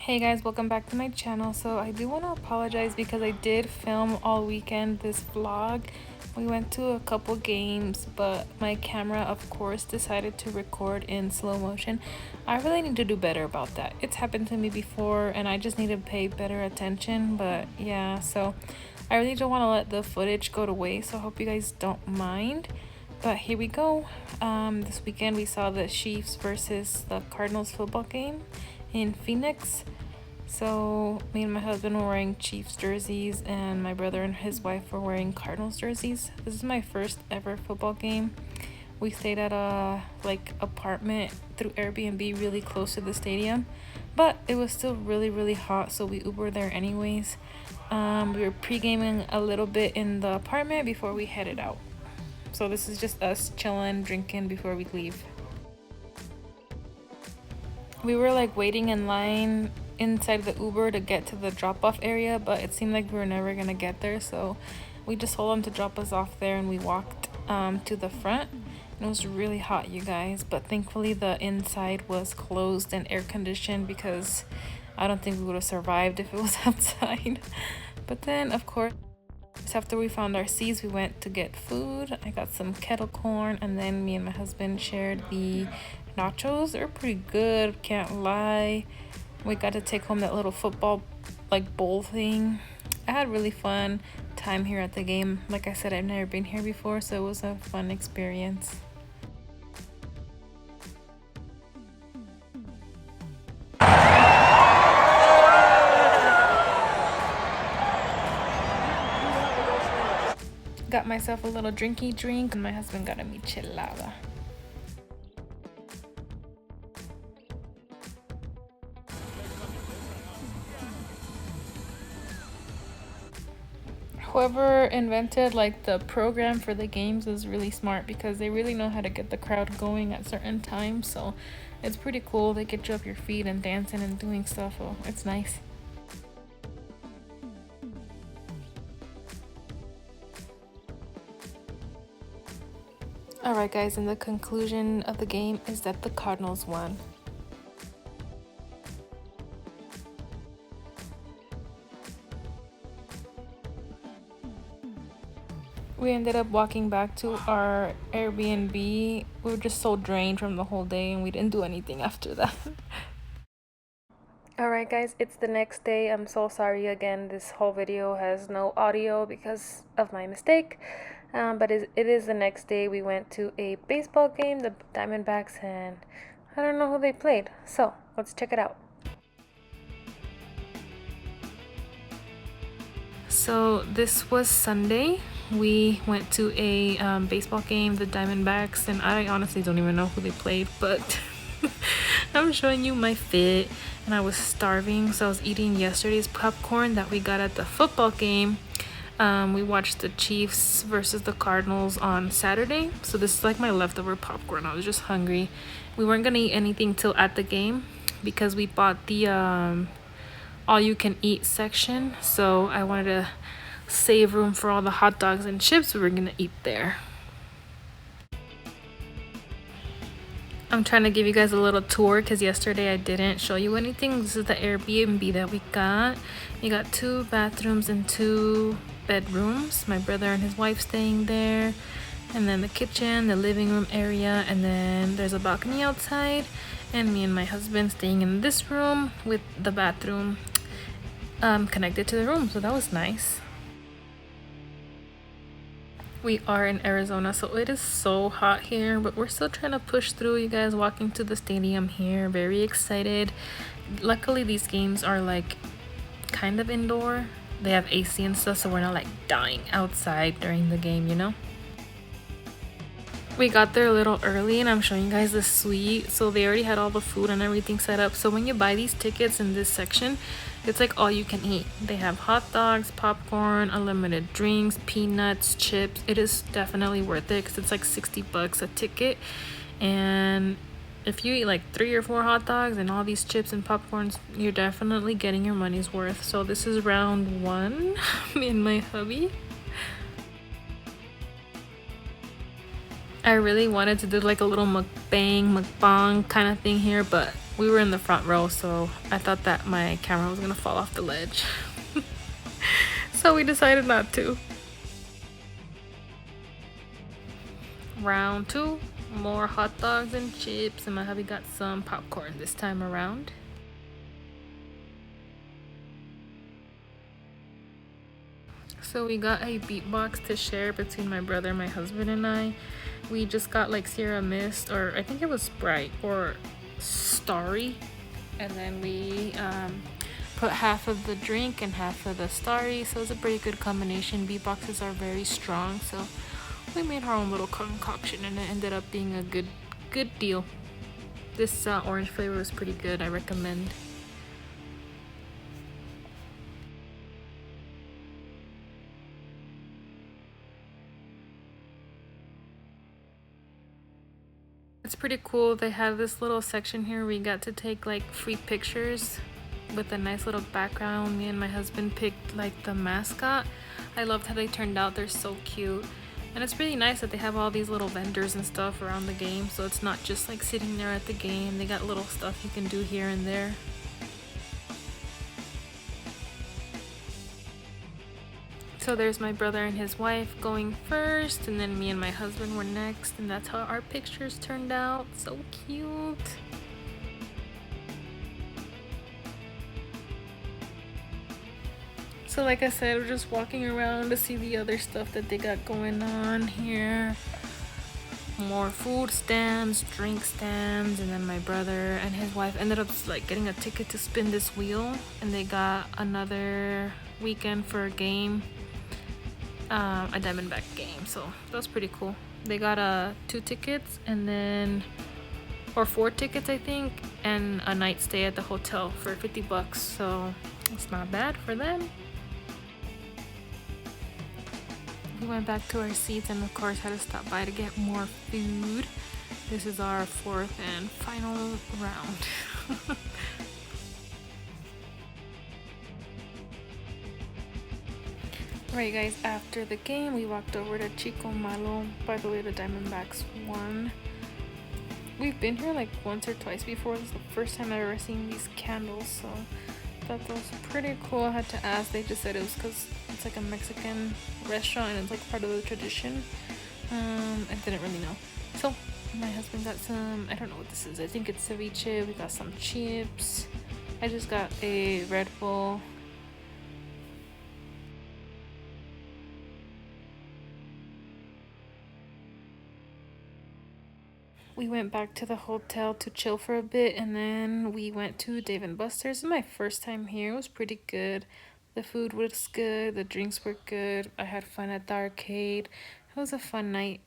Hey guys, welcome back to my channel. So I do want to apologize because I did film all weekend this vlog. We went to a couple games, but my camera of course decided to record in slow motion. I really need to do better about that. It's happened to me before and I just need to pay better attention. But yeah, so I really don't want to let the footage go to waste, so I hope you guys don't mind. But here we go. This weekend we saw the Cheifs versus the Cardinals football game in Phoenix. So me and my husband were wearing Chiefs jerseys and my brother and his wife were wearing Cardinals jerseys. This is my first ever football game. We stayed at a apartment through Airbnb really close to the stadium, but it was still really hot, so we Ubered there anyways. We were pre-gaming a little bit in the apartment before we headed out. So this is just us chilling, drinking before we leave. We were waiting in line inside the Uber to get to the drop-off area, but it seemed like we were never gonna get there, so we just told them to drop us off there and we walked to the front. And it was really hot, you guys, but thankfully the inside was closed and air conditioned because I don't think we would have survived if it was outside. But then of course after we found our seats, we went to get food. I got some kettle corn, and then me and my husband shared the nachos. They're pretty good, can't lie. We got to take home that little football bowl thing. I had really fun time here at the game. Like I said, I've never been here before, so it was a fun experience. Got myself a little drinky drink and my husband got a michelada. Whoever invented the program for the games is really smart because they really know how to get the crowd going at certain times. So it's pretty cool. They get you up your feet and dancing and doing stuff. Oh, it's nice. Alright guys, and the conclusion of the game is that the Cardinals won. We ended up walking back to our Airbnb. We were just so drained from the whole day and we didn't do anything after that. Alright guys, it's the next day. I'm so sorry again. This whole video has no audio because of my mistake. But it is the next day. We went to a baseball game, the Diamondbacks, and I don't know who they played. So let's check it out. So this was Sunday. We went to a baseball game, the Diamondbacks, and I honestly don't even know who they played, but I'm showing you my fit, and I was starving, so I was eating yesterday's popcorn that we got at the football game. We watched the Chiefs versus the Cardinals on Saturday, so this is my leftover popcorn. I was just hungry. We weren't gonna eat anything till at the game because we bought the all-you-can-eat section, so I wanted to save room for all the hot dogs and chips we were gonna eat there. I'm trying to give you guys a little tour because yesterday I didn't show you anything. This is the Airbnb that we got. We got 2 bathrooms and 2 bedrooms. My brother and his wife staying there, and then the kitchen, the living room area, and then there's a balcony outside, and me and my husband staying in this room with the bathroom connected to the room, so that was nice. We are in Arizona, so it is so hot here, but we're still trying to push through, you guys. Walking to the stadium here, very excited. Luckily these games are kind of indoor. They have AC and stuff, so we're not dying outside during the game, you know. We got there a little early and I'm showing you guys the suite. So they already had all the food and everything set up. So when you buy these tickets in this section, it's all you can eat. They have hot dogs, popcorn, unlimited drinks, peanuts, chips. It is definitely worth it because it's 60 bucks a ticket. And if you eat 3 or 4 hot dogs and all these chips and popcorns, you're definitely getting your money's worth. So this is round 1. Me and my hubby. I really wanted to do a little mukbang kind of thing here, but We were in the front row, so I thought that my camera was gonna fall off the ledge. So we decided not to. Round 2, more hot dogs and chips, and my hubby got some popcorn this time around. So we got a beatbox to share between my brother, my husband, and I. We just got like Sierra Mist, or I think it was Sprite or Starry, and then we put half of the drink and half of the Starry, so it's a pretty good combination. Beatboxes are very strong, so we made our own little concoction, and it ended up being a good deal. This orange flavor was pretty good. I recommend. It's pretty cool. They have this little section here where you got to take like free pictures with a nice little background. Me and my husband picked like the mascot. I loved how they turned out. They're so cute. And it's really nice that they have all these little vendors and stuff around the game, so it's not just like sitting there at the game. They got little stuff you can do here and there. So there's my brother and his wife going first, and then me and my husband were next, and that's how our pictures turned out. So cute. So like I said, we're just walking around to see the other stuff that they got going on here. More food stands, drink stands, and then my brother and his wife ended up like getting a ticket to spin this wheel, and they got another weekend for a game, a Diamondback game. So that was pretty cool. They got 2 tickets and then, or 4 tickets I think, and a night stay at the hotel for $50. So it's not bad for them. We went back to our seats and of course had to stop by to get more food. This is our 4th and final round. Alright guys, after the game we walked over to Chico Malo. By the way, the Diamondbacks won. We've been here like once or twice before. This is the first time I've ever seen these candles, so I thought that was pretty cool. I had to ask. They just said it was because it's like a Mexican restaurant and it's like part of the tradition. I didn't really know. So my husband got some, I don't know what this is. I think it's ceviche. We got some chips. I just got a Red Bull. We went back to the hotel to chill for a bit, and then we went to Dave & Buster's. This is my first time here. It was pretty good. The food was good. The drinks were good. I had fun at the arcade. It was a fun night.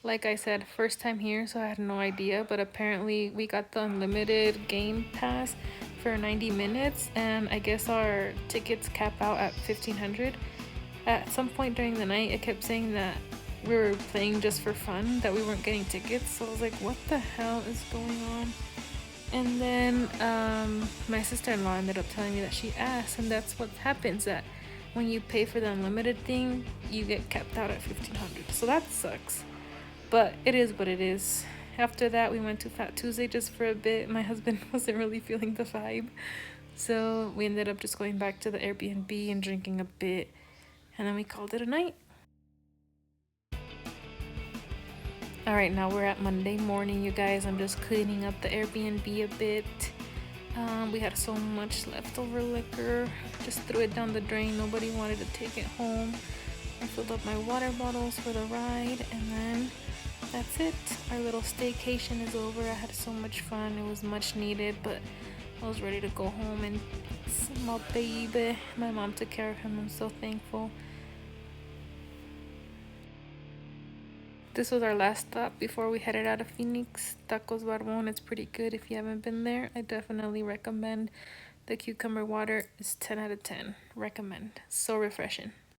Like I said, first time here, so I had no idea, but apparently we got the unlimited game pass for 90 minutes, and I guess our tickets cap out at 1500. At some point during the night, it kept saying that we were playing just for fun, that we weren't getting tickets, so I was like, what the hell is going on? And then my sister-in-law ended up telling me that she asked, and that's what happens, that when you pay for the unlimited thing, you get capped out at 1500. So that sucks. But it is what it is. After that, we went to Fat Tuesday just for a bit. My husband wasn't really feeling the vibe, so we ended up just going back to the Airbnb and drinking a bit, and then we called it a night. Alright, now we're at Monday morning, you guys. I'm just cleaning up the Airbnb a bit. We had so much leftover liquor. Just threw it down the drain. Nobody wanted to take it home. I filled up my water bottles for the ride, and then that's it. Our little staycation is over. I had so much fun. It was much needed, but I was ready to go home and see my baby. My mom took care of him. I'm so thankful. This was our last stop before we headed out of Phoenix. Tacos Barbon, it's pretty good if you haven't been there. I definitely recommend. The cucumber water is 10 out of 10. Recommend. So refreshing.